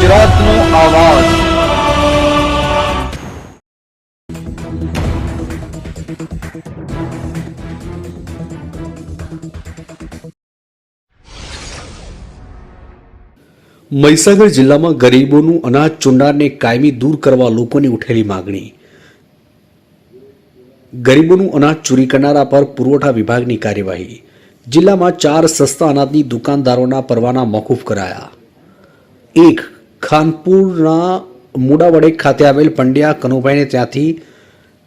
ગુજરાતનો આવાજ। મહીસાગર જિલ્લામાં ગરીબોનું અનાજ ચૂંડાણને કાયમી દૂર કરવા લોકોની ઉઠેલી માગણી। ગરીબોનું અનાજ ચોરી કરનારા પર પુરવઠા વિભાગની કાર્યવાહી। જિલ્લામાં 4 સસ્તા અનાજની દુકાનદારોના પરવાના મોકૂફ કરાયા। 1 ખાનપુરના મુડાવડે ખાતે આવેલ પંડ્યા કનુભાઈને ત્યાંથી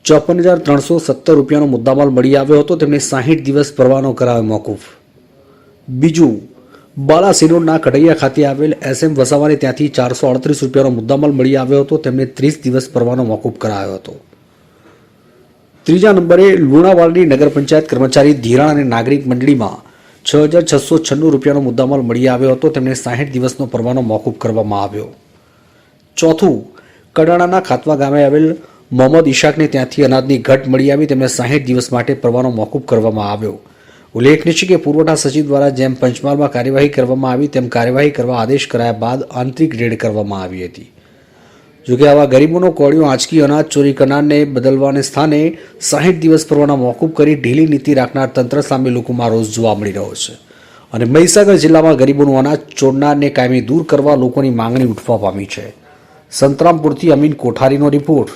54,370 રૂપિયાનો મુદ્દામાલ મળી આવ્યો હતો, તેમને 60 દિવસ પરવાનો કરાયો મોકૂફ। બીજું બાલાસિનોરના કઢૈયા ખાતે આવેલ SM વસાવાને ત્યાંથી 438 રૂપિયાનો મુદ્દામાલ મળી આવ્યો હતો, તેમને 30 દિવસ પરવાનો મોકૂફ કરાયો હતો। ત્રીજા નંબરે લુણાવાડાની નગર પંચાયત કર્મચારી ધિરાણ અને નાગરિક મંડળીમાં 6,696 રૂપિયાનો મુદ્દામાલ મળી આવ્યો હતો, તેમને 60 દિવસનો પરવાનો મોકૂફ કરવામાં આવ્યો। ચોથું કડાણાના ખાતવા ગામે આવેલ મોહમ્મદ ઇશાકને ત્યાંથી અનાજની ઘટ મળી આવી, તેમને 60 દિવસ માટે પરવાનો મોકૂફ કરવામાં આવ્યો। ઉલ્લેખનીય છે કે પુરવઠા સચિવ દ્વારા જેમ પંચમહાલમાં કાર્યવાહી કરવામાં આવી તેમ કાર્યવાહી કરવા આદેશ કરાયા બાદ આંતરિક રેડ કરવામાં આવી હતી। જોકે આવા ગરીબોનો કોળિયો આંચકી અનાજ ચોરી કરનારને બદલવાને સ્થાને 60 દિવસ પરવાના મોકૂફ કરી ઢીલી નીતિ રાખનાર તંત્ર સામે લોકોમાં રોષ જોવા મળી રહ્યો છે અને મહીસાગર જિલ્લામાં ગરીબોનું અનાજ ચોરનારને કાયમી દૂર કરવા લોકોની માંગણી ઉઠવા પામી છે। સંતરામપુરથી અમીન કોઠારીનો રિપોર્ટ।